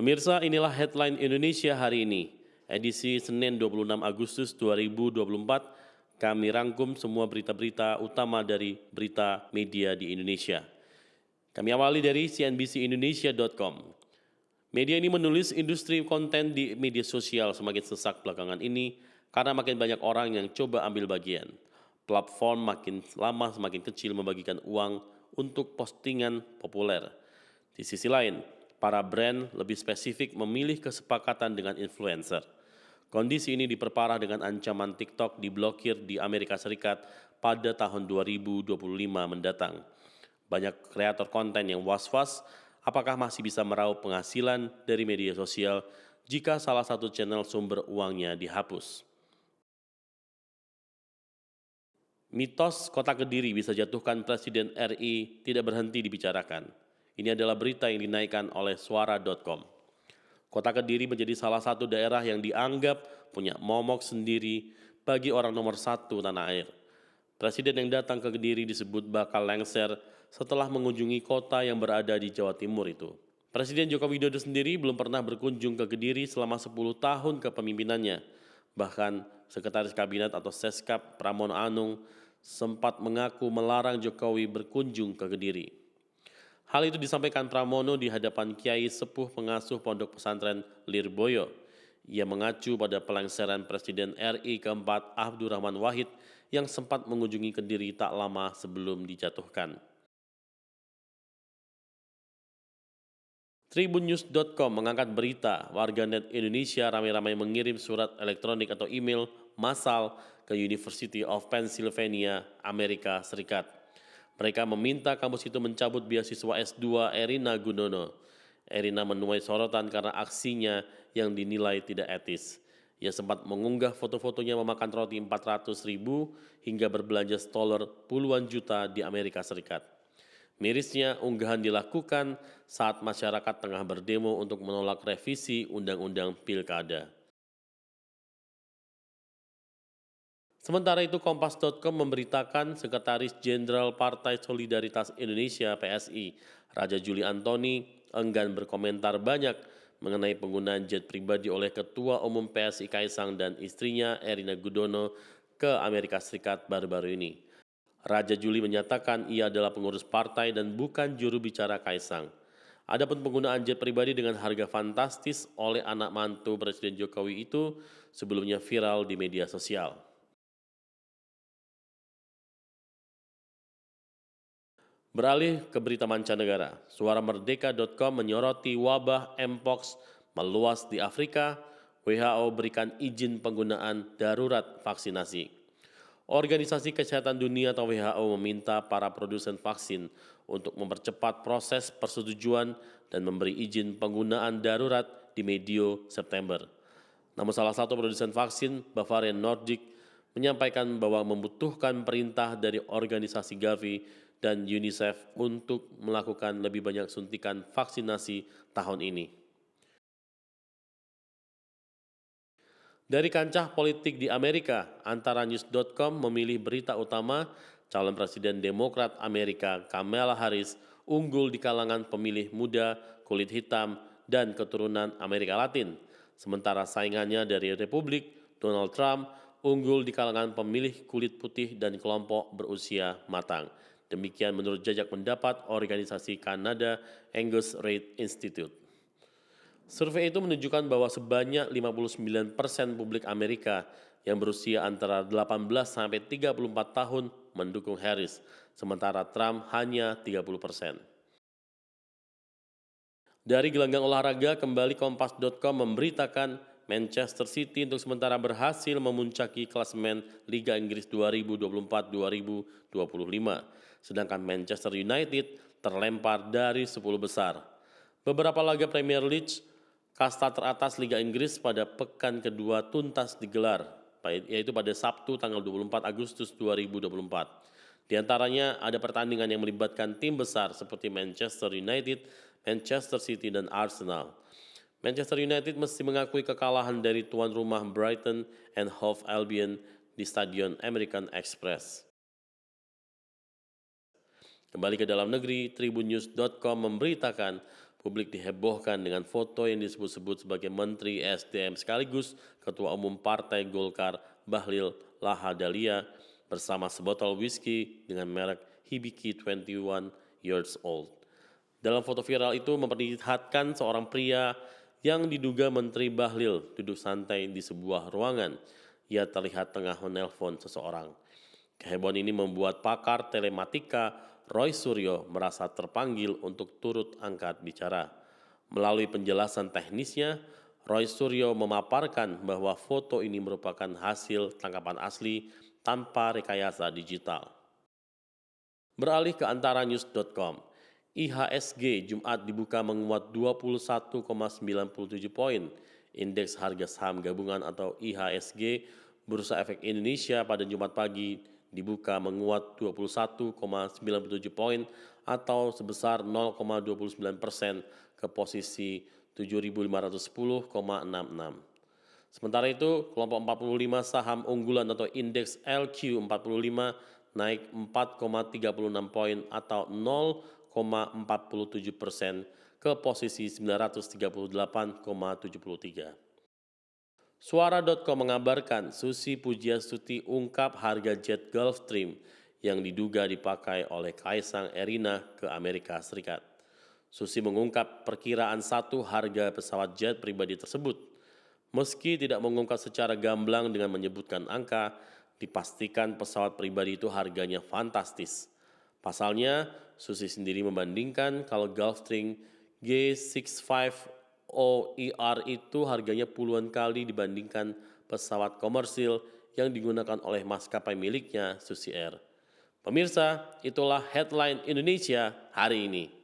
Pemirsa, inilah headline Indonesia hari ini, edisi Senin 26 Agustus 2024. Kami rangkum semua berita-berita utama dari berita media di Indonesia. Kami awali dari cnbcindonesia.com. Media ini menulis industri konten di media sosial semakin sesak belakangan ini karena makin banyak orang yang coba ambil bagian. Platform makin lama semakin kecil membagikan uang untuk postingan populer. Di sisi lain, para brand lebih spesifik memilih kesepakatan dengan influencer. Kondisi ini diperparah dengan ancaman TikTok diblokir di Amerika Serikat pada tahun 2025 mendatang. Banyak kreator konten yang was-was apakah masih bisa meraup penghasilan dari media sosial jika salah satu channel sumber uangnya dihapus. Mitos Kota Kediri bisa jatuhkan Presiden RI tidak berhenti dibicarakan. Ini adalah berita yang dinaikkan oleh suara.com. Kota Kediri menjadi salah satu daerah yang dianggap punya momok sendiri bagi orang nomor satu tanah air. Presiden yang datang ke Kediri disebut bakal lengser setelah mengunjungi kota yang berada di Jawa Timur itu. Presiden Joko Widodo sendiri belum pernah berkunjung ke Kediri selama 10 tahun kepemimpinannya. Bahkan Sekretaris Kabinet atau Seskap Pramono Anung sempat mengaku melarang Jokowi berkunjung ke Kediri. Hal itu disampaikan Pramono di hadapan Kiai Sepuh Pengasuh Pondok Pesantren Lirboyo. Ia mengacu pada pelengseran Presiden RI keempat Abdurrahman Wahid yang sempat mengunjungi Kediri tak lama sebelum dijatuhkan. Tribunnews.com mengangkat berita warganet Indonesia ramai-ramai mengirim surat elektronik atau email massal ke University of Pennsylvania, Amerika Serikat. Mereka meminta kampus itu mencabut beasiswa S2 Erina Gudono. Erina menuai sorotan karena aksinya yang dinilai tidak etis. Ia sempat mengunggah foto-fotonya memakan roti 400.000 hingga berbelanja $1 puluhan juta di Amerika Serikat. Mirisnya, unggahan dilakukan saat masyarakat tengah berdemo untuk menolak revisi Undang-Undang Pilkada. Sementara itu, Kompas.com memberitakan Sekretaris Jenderal Partai Solidaritas Indonesia (PSI), Raja Juli Antoni, enggan berkomentar banyak mengenai penggunaan jet pribadi oleh Ketua Umum PSI Kaisang dan istrinya Erina Gudono ke Amerika Serikat baru-baru ini. Raja Juli menyatakan ia adalah pengurus partai dan bukan juru bicara Kaisang. Adapun penggunaan jet pribadi dengan harga fantastis oleh anak mantu Presiden Jokowi itu sebelumnya viral di media sosial. Beralih ke berita mancanegara, suaramerdeka.com menyoroti wabah Mpox meluas di Afrika, WHO berikan izin penggunaan darurat vaksinasi. Organisasi Kesehatan Dunia atau WHO meminta para produsen vaksin untuk mempercepat proses persetujuan dan memberi izin penggunaan darurat di medio September. Namun salah satu produsen vaksin, Bavarian Nordic, menyampaikan bahwa membutuhkan perintah dari organisasi Gavi dan UNICEF untuk melakukan lebih banyak suntikan vaksinasi tahun ini. Dari kancah politik di Amerika, antaranews.com memilih berita utama calon Presiden Demokrat Amerika Kamala Harris unggul di kalangan pemilih muda, kulit hitam, dan keturunan Amerika Latin. Sementara saingannya dari Republik, Donald Trump, unggul di kalangan pemilih kulit putih dan kelompok berusia matang. Demikian menurut jajak pendapat organisasi Kanada Angus Reid Institute. Survei itu menunjukkan bahwa sebanyak 59% publik Amerika yang berusia antara 18 sampai 34 tahun mendukung Harris, sementara Trump hanya 30%. Dari gelanggang olahraga, kembali Kompas.com memberitakan Manchester City untuk sementara berhasil memuncaki klasemen Liga Inggris 2024-2025, sedangkan Manchester United terlempar dari 10 besar. Beberapa laga Premier League kasta teratas Liga Inggris pada pekan kedua tuntas digelar, yaitu pada Sabtu tanggal 24 Agustus 2024. Di antaranya ada pertandingan yang melibatkan tim besar seperti Manchester United, Manchester City, dan Arsenal. Manchester United mesti mengakui kekalahan dari tuan rumah Brighton and Hove Albion di Stadion American Express. Kembali ke dalam negeri, tribunnews.com memberitakan Publik dihebohkan dengan foto yang disebut-sebut sebagai Menteri SDM sekaligus Ketua Umum Partai Golkar Bahlil Lahadalia bersama sebotol whisky dengan merek Hibiki 21 Years Old. Dalam foto viral itu memperlihatkan seorang pria yang diduga Menteri Bahlil duduk santai di sebuah ruangan. Ia terlihat tengah menelpon seseorang. Kehebohan ini membuat pakar telematika Roy Suryo merasa terpanggil untuk turut angkat bicara. Melalui penjelasan teknisnya, Roy Suryo memaparkan bahwa foto ini merupakan hasil tangkapan asli tanpa rekayasa digital. Beralih ke antaranews.com, IHSG Jumat dibuka menguat 21,97 poin. Indeks harga saham gabungan atau IHSG Bursa Efek Indonesia pada Jumat pagi dibuka menguat 21,97 poin atau sebesar 0,29% ke posisi 7.510,66. Sementara itu, kelompok 45 saham unggulan atau indeks LQ45 naik 4,36 poin atau 0,47% ke posisi 938,73. Suara.com mengabarkan Susi Pujiastuti ungkap harga jet Gulfstream yang diduga dipakai oleh Kaisang Erina ke Amerika Serikat. Susi mengungkap perkiraan satu harga pesawat jet pribadi tersebut. Meski tidak mengungkap secara gamblang dengan menyebutkan angka, dipastikan pesawat pribadi itu harganya fantastis. Pasalnya, Susi sendiri membandingkan kalau Gulfstream G65 OER itu harganya puluhan kali dibandingkan pesawat komersil yang digunakan oleh maskapai miliknya Susi Air. Pemirsa, itulah headline Indonesia hari ini.